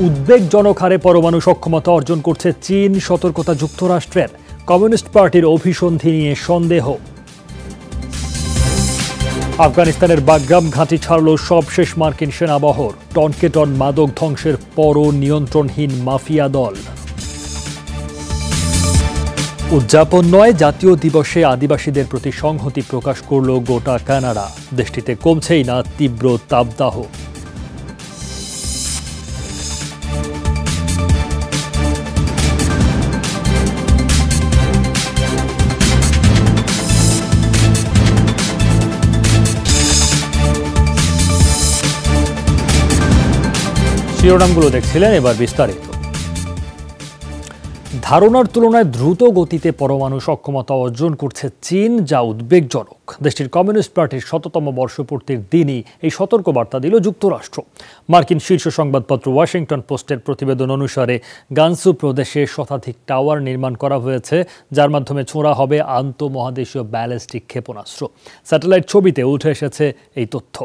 উদ্বেগজনক হারে পরমাণু সক্ষমতা অর্জন করছে চীন, সতর্কতা যুক্তরাষ্ট্রের। কমিউনিস্ট পার্টির অভিসন্ধি নিয়ে সন্দেহ। আফগানিস্তানের বাগরাম ঘাঁটি ছাড়ল সবশেষ মার্কিন সেনাবহর। টনকে টন মাদক ধ্বংসের পরও নিয়ন্ত্রণহীন মাফিয়া দল। উদযাপন নয়, জাতীয় দিবসে আদিবাসীদের প্রতি সংহতি প্রকাশ করল গোটা কানাডা। দেশটিতে কমছেই না তীব্র তাপদাহ। শিরোনামগুলো দেখছিলেন, এবার বিস্তারিত। ধারণার তুলনায় দ্রুত গতিতে পরমাণু সক্ষমতা অর্জন করছে চীন, যা উদ্বেগজনক। দেশটির কমিউনিস্ট পার্টির ১০০তম বর্ষপূর্তির দিনই এই সতর্কবার্তা দিল যুক্তরাষ্ট্র। মার্কিন শীর্ষ সংবাদপত্র ওয়াশিংটন পোস্টের প্রতিবেদন অনুসারে গানসু প্রদেশে শতাধিক টাওয়ার নির্মাণ করা হয়েছে, যার মাধ্যমে ছোঁড়া হবে আন্তঃমহাদেশীয় ব্যালিস্টিক ক্ষেপণাস্ত্র। স্যাটেলাইট ছবিতে উঠে এসেছে এই তথ্য।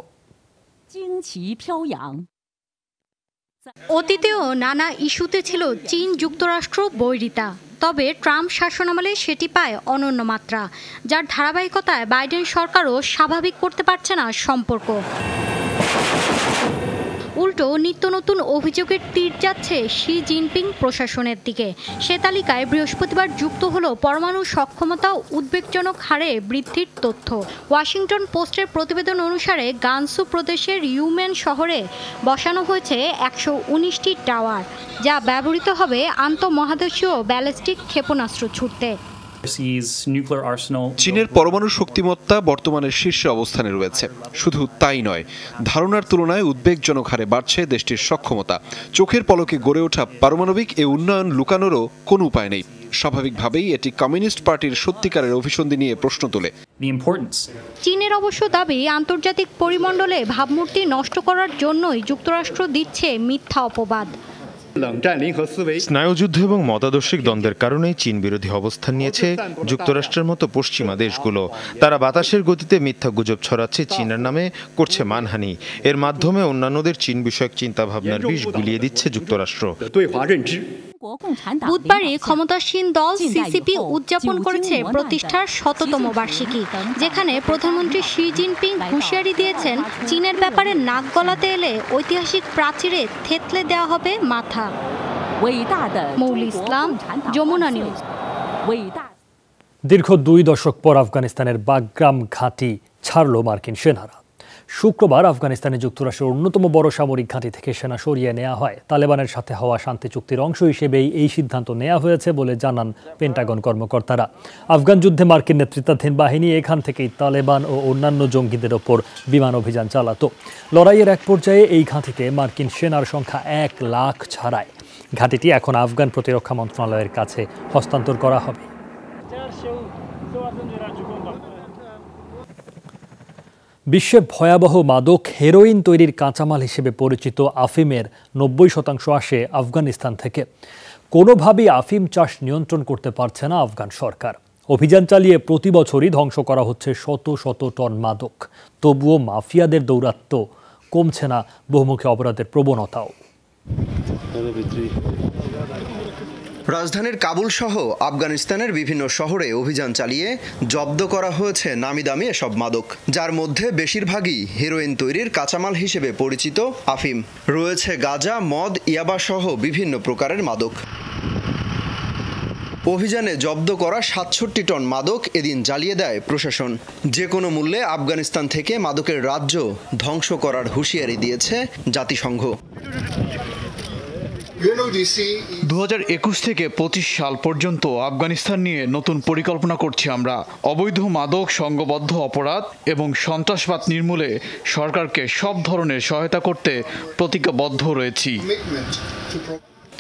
অতীতেও নানা ইস্যুতে ছিল চীন যুক্তরাষ্ট্র বৈরিতা, তবে ট্রাম্প শাসনামলে সেটি পায় অনন্য মাত্রা, যার ধারাবাহিকতায় বাইডেন সরকারও স্বাভাবিক করতে পারছে না সম্পর্ক। উল্টো নিত্য নতুন অভিযোগের তীর যাচ্ছে শি জিনপিং প্রশাসনের দিকে। সে তালিকায় বৃহস্পতিবার যুক্ত হলো পরমাণু সক্ষমতা উদ্বেগজনক হারে বৃদ্ধির তথ্য। ওয়াশিংটন পোস্টের প্রতিবেদন অনুসারে গানসু প্রদেশের ইউমেন শহরে বসানো হয়েছে ১১৯টি টাওয়ার, যা ব্যবহৃত হবে আন্তঃমহাদেশীয় ব্যালিস্টিক ক্ষেপণাস্ত্র ছুড়তে। চীনের পরমাণু শক্তিমত্তা বর্তমানে শীর্ষে অবস্থানে রয়েছে। শুধু তাই নয়, ধারণার তুলনায় উদ্বেগজনক হারে বাড়ছে দেশটির সক্ষমতা। চোখের পলকে গড়ে ওঠা পারমাণবিক এ উন্নয়ন লুকানোরও কোনো উপায় নেই। স্বাভাবিকভাবেই এটি কমিউনিস্ট পার্টির সত্যিকারের অভিসন্ধি নিয়ে প্রশ্ন তোলে। চীনের অবশ্য দাবি, আন্তর্জাতিক পরিমণ্ডলে ভাবমূর্তি নষ্ট করার জন্যই যুক্তরাষ্ট্র দিচ্ছে মিথ্যা অপবাদ। স্নায়ুযুদ্ধ এবং মতাদর্শিক দ্বন্দ্বের কারণে চীন বিরোধী অবস্থান নিয়েছে যুক্তরাষ্ট্রের মতো পশ্চিমা দেশগুলো। তারা বাতাসের গতিতে মিথ্যা গুজব ছড়াচ্ছে, চীনের নামে করছে মানহানি। এর মাধ্যমে অন্যান্যদের চীন বিষয়ক চিন্তাভাবনার বিষ গুলিয়ে দিচ্ছে যুক্তরাষ্ট্র। বুধবারই ক্ষমতাসীন দল সিসিপি উদযাপন করেছে প্রতিষ্ঠার ১০০তম বার্ষিকী, যেখানে প্রধানমন্ত্রী শি জিনপিং হুঁশিয়ারি দিয়েছেন, চীনের ব্যাপারে নাক গলাতে এলে ঐতিহাসিক প্রাচীরে থেতলে দেওয়া হবে মাথা। মৌলি ইসলাম, যমুনা নিউজ। দীর্ঘ ২ দশক পর আফগানিস্তানের বাগরাম ঘাঁটি ছাড়ল মার্কিন সেনারা। শুক্রবার আফগানিস্তানে যুক্তরাষ্ট্রের অন্যতম বড় সামরিক ঘাঁটি থেকে সেনা সরিয়ে নেওয়া হয়। তালেবানের সাথে হওয়া শান্তি চুক্তির অংশ হিসেবেই এই সিদ্ধান্ত নেওয়া হয়েছে বলে জানান পেন্টাগন কর্মকর্তারা। আফগান যুদ্ধে মার্কিন নেতৃত্বাধীন বাহিনী এখান থেকেই তালেবান ও অন্যান্য জঙ্গিদের ওপর বিমান অভিযান চালাতো। লড়াইয়ের এক পর্যায়ে এই ঘাঁটিতে মার্কিন সেনার সংখ্যা ১ লাখ ছাড়ায়। ঘাঁটিটি এখন আফগান প্রতিরক্ষা মন্ত্রণালয়ের কাছে হস্তান্তর করা হবে। বিশ্বে ভয়াবহ মাদক হেরোইন তৈরির কাঁচামাল হিসেবে পরিচিত আফিমের ৯০% আসে আফগানিস্তান থেকে। কোনোভাবেই আফিম চাষ নিয়ন্ত্রণ করতে পারছে না আফগান সরকার। অভিযান চালিয়ে প্রতি বছরই ধ্বংস করা হচ্ছে শত শত টন মাদক। তবুও মাফিয়াদের দৌরাত্ম্য কমছে না, বহুমুখী অপরাধের প্রবণতাও। রাজধানীর কাবুল সহ আফগানিস্তানের বিভিন্ন শহরে অভিযান চালিয়ে জব্দ করা হয়েছে নামি দামি এসব মাদক, যার মধ্যে বেশিরভাগই হেরোইন তৈরির কাঁচামাল হিসেবে পরিচিত আফিম। রয়েছে গাঁজা, মদ, ইয়াবা সহ বিভিন্ন প্রকারের মাদক। অভিযানে জব্দ করা ৬৭ টন মাদক এদিন জ্বালিয়ে দেয় প্রশাসন। যে কোনো মূল্যে আফগানিস্তান থেকে মাদকের রাজ্য ধ্বংস করার হুঁশিয়ারি দিয়েছে জাতিসংঘ। ২০২১ থেকে ২৫ সাল পর্যন্ত আফগানিস্তান নিয়ে নতুন পরিকল্পনা করছি আমরা। অবৈধ মাদক, সংঘবদ্ধ অপরাধ এবং সন্ত্রাসবাদ নির্মূলে সরকারকে সব ধরনের সহায়তা করতে প্রতিজ্ঞাবদ্ধ রয়েছি।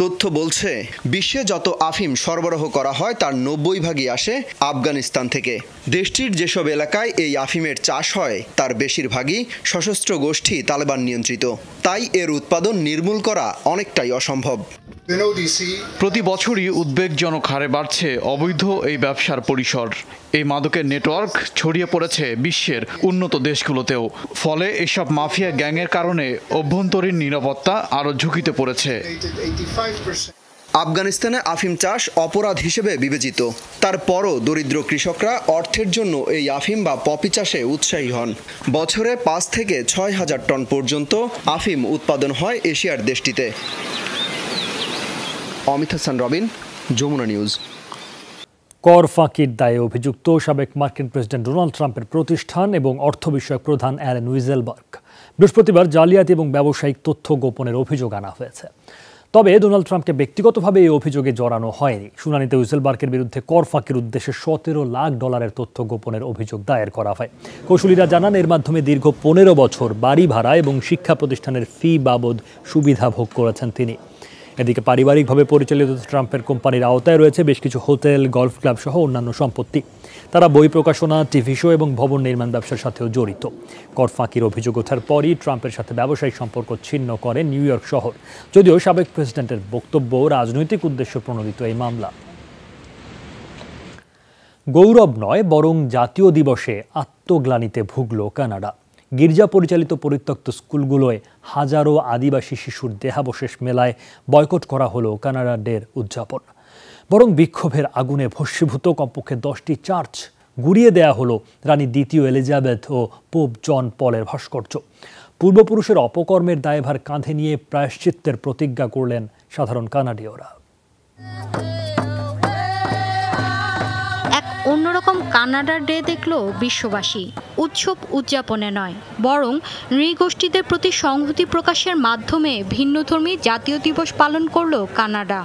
তথ্য বলছে, বিশ্বে যত আফিম সরবরাহ করা হয় তার ৯০% আসে আফগানিস্তান থেকে। দেশটির যেসব এলাকায় এই আফিমের চাষ হয় তার বেশিরভাগই সশস্ত্র গোষ্ঠী তালেবান নিয়ন্ত্রিত। তাই এর উৎপাদন নির্মূল করা অনেকটাই অসম্ভব। প্রতি বছরই উদ্বেগজনক হারে বাড়ছে অবৈধ এই ব্যবসার পরিসর। এই মাদকের নেটওয়ার্ক ছড়িয়ে পড়েছে বিশ্বের উন্নত দেশগুলোতেও। ফলে এসব মাফিয়া গ্যাংয়ের কারণে অভ্যন্তরীণ নিরাপত্তা আরও ঝুঁকিতে পড়েছে। আফগানিস্তানে আফিম চাষ অপরাধ হিসেবে বিবেচিত। তারপরও দরিদ্র কৃষকরা অর্থের জন্য এই আফিম বা পপি চাষে উৎসাহী হন। বছরে 5 থেকে 6 হাজার টন পর্যন্ত আফিম উৎপাদন হয় এশিয়ার দেশটিতে। অমিত হাসান রবিন, যমুনা নিউজ। কর ফাঁকির দায়ে অভিযুক্ত সাবেক মার্কিন প্রেসিডেন্ট ডোনাল্ড ট্রাম্পের প্রতিষ্ঠান এবং অর্থ বিষয়ক প্রধান অ্যালেন উইজেলবার্গ বৃহস্পতিবার জালিয়াতি এবং ব্যবসায়িক তথ্য গোপনের অভিযোগ আনা হয়েছে। তবে ডোনাল্ড ট্রাম্পকে ব্যক্তিগতভাবে এই অভিযোগে জড়ানো হয়নি। শুনানিতে উইজেলবার্গের বিরুদ্ধে কর ফাঁকির উদ্দেশ্যে $17 লাখ তথ্য গোপনের অভিযোগ দায়ের করা হয়। কৌশলীরা জানান, এর মাধ্যমে দীর্ঘ 15 বছর বাড়ি ভাড়া এবং শিক্ষা প্রতিষ্ঠানের ফি বাবদ সুবিধা ভোগ করেছেন তিনি। এদিকে পারিবারিকভাবে পরিচালিত ট্রাম্পের কোম্পানির আওতায় রয়েছে বেশ কিছু হোটেল, গলফ ক্লাব সহ অন্যান্য সম্পত্তি। তারা বই প্রকাশনা, টিভি শো এবং ভবন নির্মাণ ব্যবসার সাথেও জড়িত। কর ফাঁকির অভিযোগ ওঠার পরই ট্রাম্পের সাথে ব্যবসায়িক সম্পর্ক ছিন্ন করে নিউ ইয়র্ক শহর। যদিও সাবেক প্রেসিডেন্টের বক্তব্য রাজনৈতিক উদ্দেশ্য প্রণোদিত এই মামলা। গৌরব নয়, বরং জাতীয় দিবসে আত্মগ্লানিতে ভুগল কানাডা। গির্জা পরিচালিত পরিত্যক্ত স্কুলগুলোয় হাজারো আদিবাসী শিশুর দেহাবশেষ মেলায় বয়কট করা হলো কানাডা ডের উদযাপন। বরং বিক্ষোভের আগুনে ভস্মীভূত কমপক্ষে 10টি চার্চ, গুড়িয়ে দেয়া হলো রানী দ্বিতীয় এলিজাবেথ ও পোপ জন পলের ভাস্কর্য। পূর্বপুরুষের অপকর্মের দায়ভার কাঁধে নিয়ে প্রায়শ্চিত্তের প্রতিজ্ঞা করলেন সাধারণ কানাডীয়রা। অন্যরকম কানাডা ডে দেখলো বিশ্ববাসী। উৎসব উদযাপনে নয়, বরং নৃগোষ্ঠীদের প্রতি সংহতি প্রকাশের মাধ্যমে ভিন্নধর্মী জাতীয় দিবস পালন করলো কানাডা।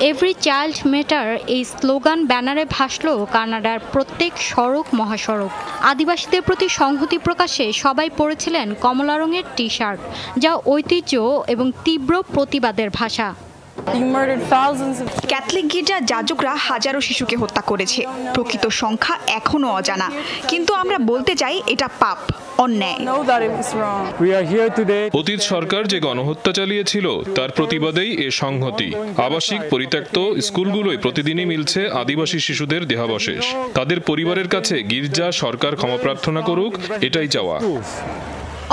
এভরি চাইল্ড ম্যাটার এই স্লোগান ব্যানারে ভাসলো কানাডার প্রত্যেক সড়ক মহাসড়ক। আদিবাসীদের প্রতি সংহতি প্রকাশে সবাই পরেছিলেন কমলা রঙের টি শার্ট, যা ঐতিহ্য এবং তীব্র প্রতিবাদের ভাষা। ক্যাথলিক গির্জার যাজকরা হাজারো শিশুকে হত্যা করেছে। প্রকৃত সংখ্যা এখনো অজানা, কিন্তু আমরা বলতে চাই এটা পাপ, অন্যায়। অতীত সরকার যে গণহত্যা চালিয়েছিল তার প্রতিবাদেই এ সংহতি। আবাসিক পরিত্যক্ত স্কুলগুলোয় প্রতিদিনই মিলছে আদিবাসী শিশুদের দেহাবশেষ। তাদের পরিবারের কাছে গির্জা সরকার ক্ষমা প্রার্থনা করুক, এটাই চাওয়া।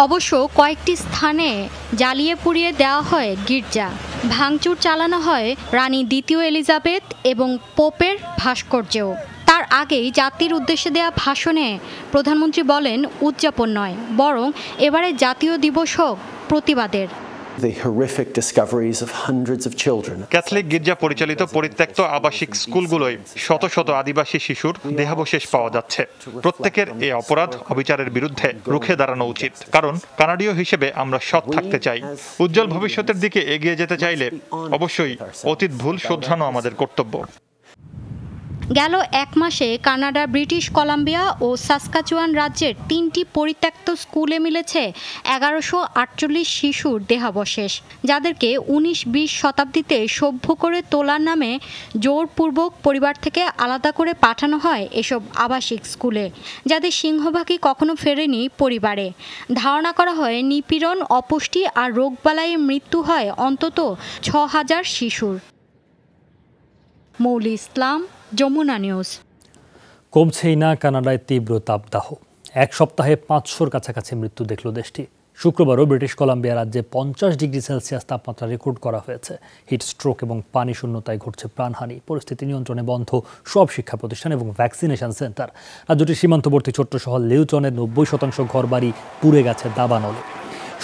অবশ্য কয়েকটি স্থানে জ্বালিয়ে পুড়িয়ে দেওয়া হয় গির্জা, ভাঙচুর চালানো হয় রানী দ্বিতীয় এলিজাবেথ এবং পোপের ভাস্কর্যেও। তার আগেই জাতির উদ্দেশ্যে দেয়া ভাষণে প্রধানমন্ত্রী বলেন, উদযাপন নয়, বরং এবারে জাতীয় দিবস হোক প্রতিবাদের। ক্যাথলিক গির্জা পরিচালিত পরিত্যক্ত আবাসিক স্কুলগুলোয় শত শত আদিবাসী শিশুর দেহাবশেষ পাওয়া যাচ্ছে। প্রত্যেকের এই অপরাধ অবিচারের বিরুদ্ধে রুখে দাঁড়ানো উচিত, কারণ কানাডীয় হিসেবে আমরা সৎ থাকতে চাই। উজ্জ্বল ভবিষ্যতের দিকে এগিয়ে যেতে চাইলে অবশ্যই অতীত ভুল শোধরানো আমাদের কর্তব্য। গেল 1 মাসে কানাডা, ব্রিটিশ কলাম্বিয়া ও সাসকাচুয়ান রাজ্যের 3টি পরিত্যক্ত স্কুলে মিলেছে 1148 শিশুর দেহাবশেষ, যাদেরকে 19-20 শতাব্দীতে সভ্য করে তোলার নামে জোরপূর্বক পরিবার থেকে আলাদা করে পাঠানো হয় এসব আবাসিক স্কুলে, যাদের সিংহভাগই কখনো ফেরেনি পরিবারে। ধারণা করা হয় নিপীড়ন, অপুষ্টি আর রোগবালাইয়ে মৃত্যু হয় অন্তত 6000 শিশুর। মৌলি ইসলাম, যমুনা নিউজ। কমছেই না কানাডায় তীব্র তাপদাহ। 1 সপ্তাহে 500-র কাছাকাছি মৃত্যু দেখল দেশটি। শুক্রবারও ব্রিটিশ কলাম্বিয়া রাজ্যে 50 ডিগ্রি সেলসিয়াস তাপমাত্রা রেকর্ড করা হয়েছে। হিট স্ট্রোক এবং পানি শূন্যতায় ঘটছে প্রাণহানি। পরিস্থিতি নিয়ন্ত্রণে বন্ধ সব শিক্ষা প্রতিষ্ঠান এবং ভ্যাকসিনেশন সেন্টার। রাজ্যটির সীমান্তবর্তী ছোট্ট শহর লিউটনের 90% ঘরবাড়ি পুড়ে গেছে দাবানলে।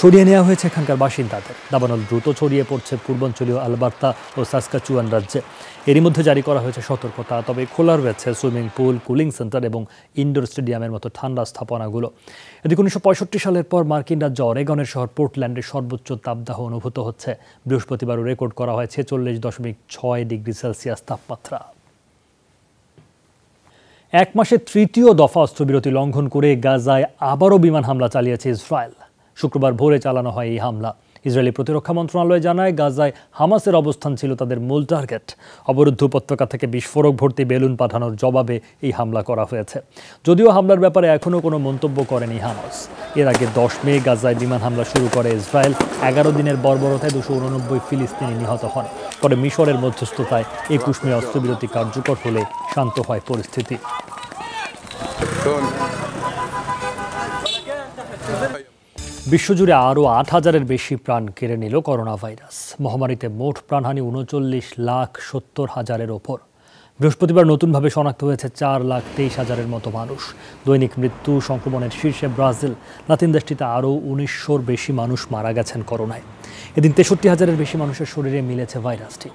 সরিয়ে নেওয়া হয়েছে এখানকার বাসিন্দাদের। দাবানল দ্রুত ছড়িয়ে পড়ছে পূর্বাঞ্চলীয় আলবার্তা ও সাসকাচুয়ান রাজ্যে। এরই মধ্যে জারি করা হয়েছে সতর্কতা। তবে খোলা রয়েছে সুইমিং পুল, কুলিং সেন্টার এবং ইনডোর স্টেডিয়ামের মতো ঠান্ডা স্থাপনাগুলো। এদিকে 1965 সালের পর মার্কিন রাজ্য অরেগনের শহর পোর্টল্যান্ডে সর্বোচ্চ তাপদাহ অনুভূত হচ্ছে। বৃহস্পতিবারও রেকর্ড করা হয় 46.6 ডিগ্রি সেলসিয়াস তাপমাত্রা। 1 মাসে 3য় দফা অস্ত্রবিরতি লঙ্ঘন করে গাজায় আবারও বিমান হামলা চালিয়েছে ইসরায়েল। শুক্রবার ভোরে চালানো হয় এই হামলা। ইসরায়েলি প্রতিরক্ষা মন্ত্রণালয় জানায়, গাজায় হামাসের অবস্থান ছিল তাদের মূল টার্গেট। অবরুদ্ধ উপত্যকা থেকে বিস্ফোরক ভর্তি বেলুন পাঠানোর জবাবে এই হামলা করা হয়েছে। যদিও হামলার ব্যাপারে এখনও কোনো মন্তব্য করেনি হামাস। এর আগে 10 মে গাজায় বিমান হামলা শুরু করে ইসরায়েল। 11 দিনের বর্বরতায় 289 ফিলিস্তিনি নিহত হন। পরে মিশরের মধ্যস্থতায় 21 মে অস্ত্রবিরতি কার্যকর হলে শান্ত হয় পরিস্থিতি। বিশ্বজুড়ে আরও 8,000-এর বেশি প্রাণ কেড়ে নিল করোনা ভাইরাস। মহামারীতে মোট প্রাণহানি 39,70,000-এর ওপর। বৃহস্পতিবার নতুনভাবে শনাক্ত হয়েছে 4,23,000-এর মতো মানুষ। দৈনিক মৃত্যু সংক্রমণের শীর্ষে ব্রাজিল। লাতিন দেশটিতে আরও 1900-র বেশি মানুষ মারা গেছেন করোনায়। এদিন 63,000-এর বেশি মানুষের শরীরে মিলেছে ভাইরাসটি।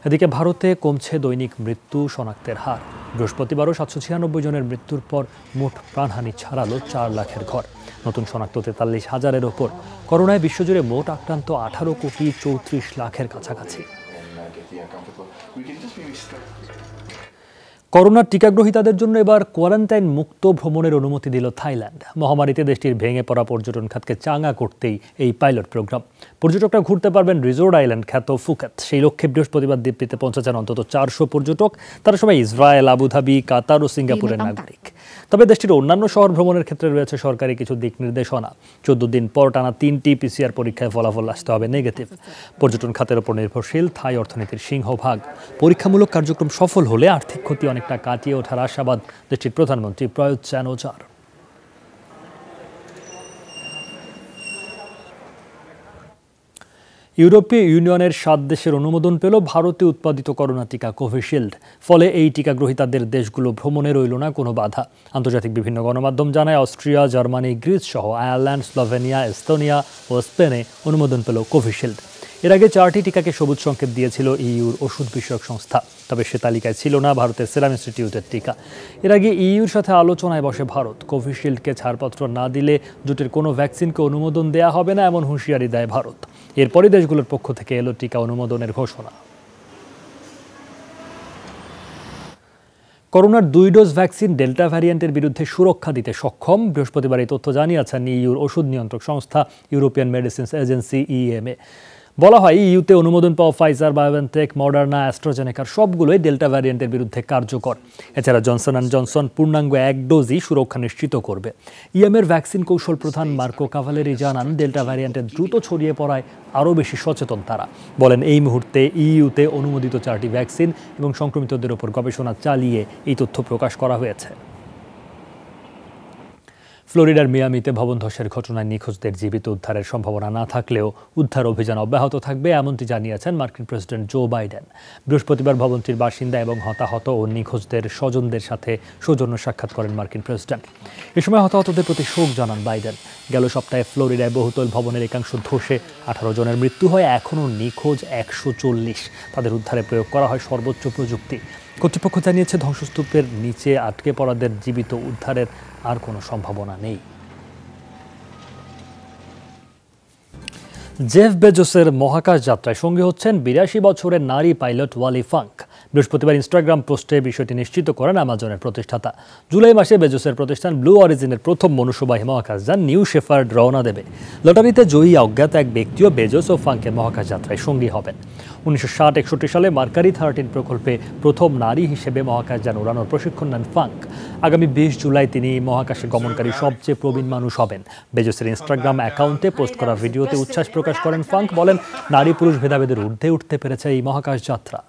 এদিকে ভারতে কমছে দৈনিক মৃত্যু শনাক্তের হার। বৃহস্পতিবারও 796 জনের মৃত্যুর পর মোট প্রাণহানি ছাড়ালো 4 লাখের ঘর। নতুন শনাক্ত 43,000-এর ওপর। করোনায় বিশ্বজুড়ে মোট আক্রান্ত 18,34,00,000-এর কাছাকাছি। করোনার টিকাগ্রহীতাদের জন্য এবার কোয়ারেন্টাইন মুক্ত ভ্রমণের অনুমতি দিল থাইল্যান্ড। মহামারীতে দেশটির ভেঙে পড়া পর্যটন খাতকে চাঙা করতেই এই পাইলট প্রোগ্রাম। পর্যটকরা ঘুরতে পারবেন রিসোর্ট আইল্যান্ড খ্যাত ফুকেত। সেই লক্ষ্যে বৃহস্পতিবার দ্বীপটিতে পৌঁছেছেন অন্তত 400 পর্যটক। তারা সবাই ইসরায়েল, আবুধাবি, কাতার ও সিঙ্গাপুরের নাগরিক। তবে দেশটির অন্যান্য শহর ভ্রমণের ক্ষেত্রে রয়েছে সরকারি কিছু দিক নির্দেশনা। 14 দিন পর টানা 3টি পিসিআর পরীক্ষায় ফলাফল আসতে হবে নেগেটিভ। পর্যটন খাতের উপর নির্ভরশীল থাই অর্থনীতির সিংহভাগ। পরীক্ষামূলক কার্যক্রম সফল হলে আর্থিক ক্ষতি অনেকটা কাটিয়ে ওঠার আশাবাদ দেশটির প্রধানমন্ত্রী প্রয়ুত চান-ও-চার। ইউরোপীয় ইউনিয়নের 7 দেশের অনুমোদন পেল ভারতে উৎপাদিত করোনা টিকা কোভিশিল্ড। ফলে এই টিকা গ্রহীতাদের দেশগুলো ভ্রমণে রইল না কোনো বাধা। আন্তর্জাতিক বিভিন্ন গণমাধ্যম জানায়, অস্ট্রিয়া, জার্মানি, গ্রিস সহ আয়ারল্যান্ড, স্লোভেনিয়া, এস্তোনিয়া ও স্পেনে অনুমোদন পেল কোভিশিল্ড। এর আগে 4টি টিকাকে সবুজ সংকেত দিয়েছিল ইইউর ওষুধ বিষয়ক সংস্থা। তবে সে তালিকায় ছিল না ভারতের সেরাম ইনস্টিটিউটের টিকা। এর আগে ইইউর সাথে আলোচনায় বসে ভারত। কোভিশিল্ডকে ছাড়পত্র না দিলে জোটের কোনো ভ্যাকসিনকে অনুমোদন দেয়া হবে না, এমন হুঁশিয়ারি দেয় ভারত। এরপরই দেশগুলোর পক্ষ থেকে এলো টিকা অনুমোদনের ঘোষণা। করোনার 2 ডোজ ভ্যাকসিন ডেল্টা ভ্যারিয়েন্টের বিরুদ্ধে সুরক্ষা দিতে সক্ষম। বৃহস্পতিবার এই তথ্য জানিয়েছেন ইইউর ওষুধ নিয়ন্ত্রক সংস্থা ইউরোপিয়ান মেডিসিনস এজেন্সি ইএমএ। বলা হয়, ইইউতে অনুমোদন পাওয়া ফাইজার, বায়োএনটেক, মডার্না, অ্যাস্ট্রাজেনেকার সবগুলোই ডেল্টা ভ্যারিয়েন্টের বিরুদ্ধে কার্যকর। এছাড়া জনসন অ্যান্ড জনসন পূর্ণাঙ্গ 1 ডোজই সুরক্ষা নিশ্চিত করবে। ইএমএর ভ্যাকসিন কৌশল প্রধান মার্কো কাভালেরি জানান, ডেল্টা ভ্যারিয়েন্টের দ্রুত ছড়িয়ে পড়ায় আরও বেশি সচেতন তারা। বলেন, এই মুহূর্তে ইইউতে অনুমোদিত 4টি ভ্যাকসিন এবং সংক্রমিতদের ওপর গবেষণা চালিয়ে এই তথ্য প্রকাশ করা হয়েছে। ফ্লোরিডার মিয়ামিতে ভবন ধসের ঘটনায় নিখোঁজদের জীবিত উদ্ধারের সম্ভাবনা না থাকলেও উদ্ধার অভিযান অব্যাহত থাকবে, এমনটি জানিয়েছেন মার্কিন প্রেসিডেন্ট জো বাইডেন। বৃহস্পতিবার ভবনটির বাসিন্দা এবং হতাহত ও নিখোঁজদের স্বজনদের সাথে সৌজন্য সাক্ষাৎ করেন মার্কিন প্রেসিডেন্ট। এ সময় হতাহতদের প্রতি শোক জানান বাইডেন। গেল সপ্তাহে ফ্লোরিডায় বহুতল ভবনের একাংশ ধসে 18 জনের মৃত্যু হয়। এখনও নিখোঁজ 140। তাদের উদ্ধারে প্রয়োগ করা হয় সর্বোচ্চ প্রযুক্তি। কর্তৃপক্ষ জানিয়েছে, ধ্বংসস্তূপের নিচে আটকে পড়াদের জীবিত উদ্ধারের আর কোনো সম্ভাবনা নেই। জেফ বেজোসের মহাকাশ যাত্রায় সঙ্গী হচ্ছেন 82 বছরের নারী পাইলট ওয়ালি ফাঙ্ক। বৃহস্পতিবার ইনস্টাগ্রাম পোস্টে বিষয়টি নিশ্চিত করেন অ্যামাজনের প্রতিষ্ঠাতা। জুলাই মাসে বেজোসের প্রতিষ্ঠান ব্লু অরিজিনের প্রথম মনুষ্যবাহী মহাকাশযান নিউ শেফার্ড রওনা দেবে। লটারিতে জয়ী অজ্ঞাত এক ব্যক্তিও বেজোস ও ফাঙ্কের মহাকাশ যাত্রায় সঙ্গী হবেন। 1960-61 সালে মার্কারি 13 প্রকল্পে প্রথম নারী হিসেবে মহাকাশযান উড়ানোর প্রশিক্ষণ নেন ফাঙ্ক। আগামী 20 জুলাই তিনি মহাকাশে গমনকারী সবচেয়ে প্রবীণ মানুষ হবেন। বেজোসের ইনস্টাগ্রাম অ্যাকাউন্টে পোস্ট করা ভিডিওতে উচ্ছ্বাস প্রকাশ করেন ফাঙ্ক। বলেন, নারী পুরুষ ভেদাভেদের ঊর্ধ্বে উঠতে পেরেছে এই মহাকাশ যাত্রা।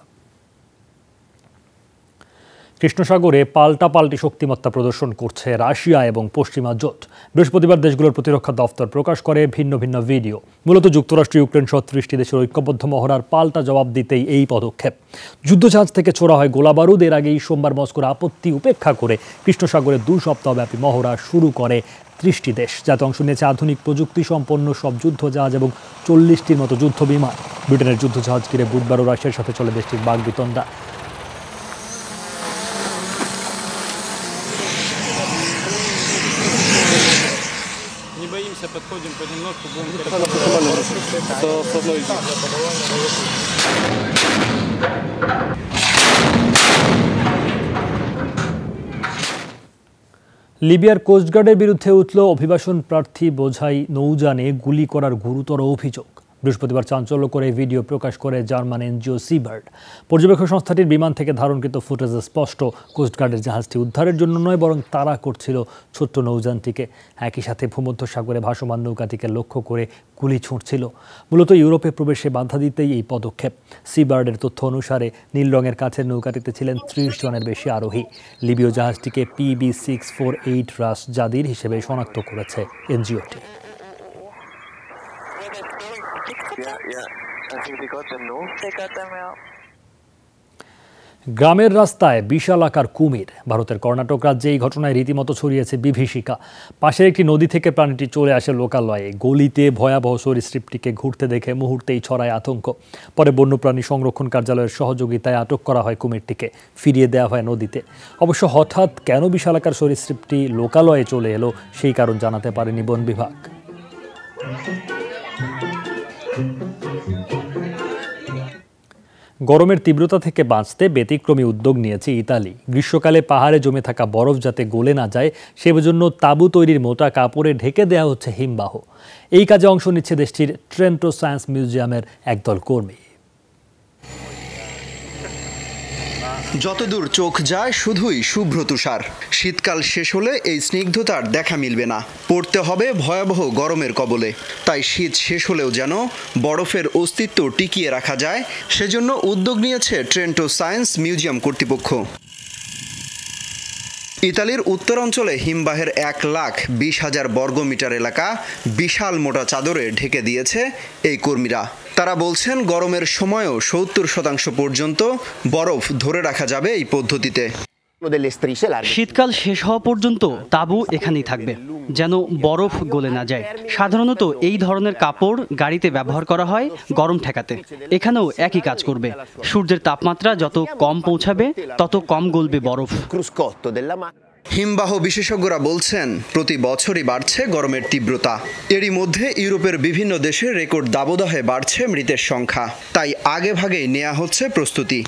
কৃষ্ণসাগরে পাল্টাপাল্টি শক্তিমত্তা প্রদর্শন করছে রাশিয়া এবং পশ্চিমা জোট। বৃহস্পতিবার দেশগুলোর প্রতিরক্ষা দফতর প্রকাশ করে ভিন্ন ভিন্ন ভিডিও। মূলত যুক্তরাষ্ট্র, ইউক্রেন সহ 30টি দেশের ঐক্যবদ্ধ মহড়ার পাল্টা জবাব দিতেই এই পদক্ষেপ। যুদ্ধজাহাজ থেকে ছোড়া হয় গোলাবারুদ। এর আগেই সোমবার মস্কোর আপত্তি উপেক্ষা করে কৃষ্ণসাগরে 2 সপ্তাহব্যাপী মহড়া শুরু করে 30টি দেশ, যাতে অংশ নিয়েছে আধুনিক প্রযুক্তি সম্পন্ন সব যুদ্ধজাহাজ এবং 40টির মতো যুদ্ধ বিমান। ব্রিটেনের যুদ্ধজাহাজ ঘিরে বুধবারও রাশিয়ার সাথে চলে দেশটির বাগবিতণ্ডা। Подходим понемножку, লিবিয়ার কোস্টগার্ডের বিরুদ্ধে উঠল অভিবাসন প্রার্থী বোঝাই নৌযানে গুলি করার গুরুতর অভিযোগ। বৃহস্পতিবার চাঞ্চল্য করে ভিডিও প্রকাশ করে জার্মান এনজিও সিবার্ড। পর্যবেক্ষক সংস্থাটির বিমান থেকে ধারণকৃত ফুটেজে স্পষ্ট কোস্টগার্ডের জাহাজটি উদ্ধারের জন্য নয়, বরং তাড়া করছিল ছোট্ট নৌযানটিকে। একই সাথে ভূমধ্যসাগরে ভাসমান নৌকাটিকে লক্ষ্য করে গুলি ছুঁড়ছিল। মূলত ইউরোপে প্রবেশে বাধা দিতেই এই পদক্ষেপ। সিবার্ডের তথ্য অনুসারে নীল রঙের কাছের নৌকাটিতে ছিলেন 30 জনের বেশি আরোহী। লিবীয় জাহাজটিকে PB648 রাস জাদির হিসেবে শনাক্ত করেছে এনজিওটি। গ্রামের রাস্তায় বিশাল আকার কুমির। ভারতের কর্ণাটক রাজ্যে এই ঘটনায় রীতিমতো ছড়িয়েছে বিভীষিকা। পাশের একটি নদী থেকে প্রাণীটি চলে আসে লোকালয়ে। গলিতে ভয়াবহ সরীসৃপটিকে ঘুরতে দেখে মুহূর্তেই ছড়ায় আতঙ্ক। পরে বন্যপ্রাণী সংরক্ষণ কার্যালয়ের সহযোগিতায় আটক করা হয় কুমিরটিকে, ফিরিয়ে দেওয়া হয় নদীতে। অবশ্য হঠাৎ কেন বিশাল আকার সরীসৃপটি লোকালয়ে চলে এলো সেই কারণ জানাতে পারেনি বন বিভাগ। গরমের তীব্রতা থেকে বাঁচতে ব্যতিক্রমী উদ্যোগ নিয়েছে ইতালি। গ্রীষ্মকালে পাহাড়ে জমে থাকা বরফ যাতে গলে না যায় সেজন্য তাঁবু তৈরির মোটা কাপড়ে ঢেকে দেওয়া হচ্ছে হিমবাহ। এই কাজে অংশ নিচ্ছে দেশটির ট্রেন্টো সায়েন্স মিউজিয়ামের একদল কর্মী। যতদূর চোখ যায় শুধুই শুভ্র তুষার। শীতকাল শেষ হলে এই স্নিগ্ধতার দেখা মিলবে না, পড়তে হবে ভয়াবহ গরমের কবলে। তাই শীত শেষ হলেও যেন বরফের অস্তিত্ব টিকিয়ে রাখা যায়, সেজন্য উদ্যোগ নিয়েছে ট্রেন্টো সায়েন্স মিউজিয়াম কর্তৃপক্ষ। ইতালির উত্তরাঞ্চলে হিমবাহের 1,20,000 বর্গমিটার এলাকা বিশাল মোটা চাদরে ঢেকে দিয়েছে এই কর্মীরা। তারা বলছেন গরমের সময়ও 70% পর্যন্ত বরফ ধরে রাখা যাবে এই পদ্ধতিতে। শীতকাল শেষ হওয়া পর্যন্ত তাঁবু এখানেই থাকবে, যেন বরফ গলে না যায়। সাধারণত এই ধরনের কাপড় গাড়িতে ব্যবহার করা হয় গরম ঠেকাতে। এখানেও একই কাজ করবে। সূর্যের তাপমাত্রা যত কম পৌঁছাবে তত কম গলবে বরফ। হিমবাহ বিশেষজ্ঞরা বলছেন প্রতি বছরই বাড়ছে গরমের তীব্রতা। এরই মধ্যে ইউরোপের বিভিন্ন দেশে রেকর্ড দাবদাহে বাড়ছে মৃতের সংখ্যা। তাই আগে ভাগেই নেওয়া হচ্ছে প্রস্তুতি।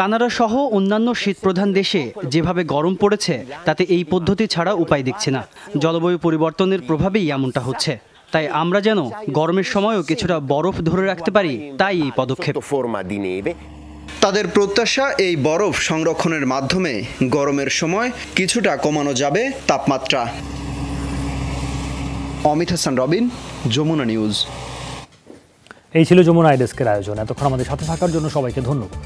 কানাডা সহ অন্যান্য শীতপ্রধান দেশে যেভাবে গরম পড়েছে তাতে এই পদ্ধতি ছাড়া উপায় দেখছে না। জলবায়ু পরিবর্তনের প্রভাবেই এমনটা হচ্ছে। তাই আমরা যেন গরমের সময়ও কিছুটা বরফ ধরে রাখতে পারি, তাই এই পদক্ষেপ। তাদের প্রত্যাশা এই বরফ সংরক্ষণের মাধ্যমে গরমের সময় কিছুটা কমানো যাবে তাপমাত্রা। অমিত হাসান রবিন, যমুনা নিউজ। এই ছিল যমুনা আই ডেস্কের আয়োজন। এতক্ষণ আমাদের সাথে থাকার জন্য সবাইকে ধন্যবাদ।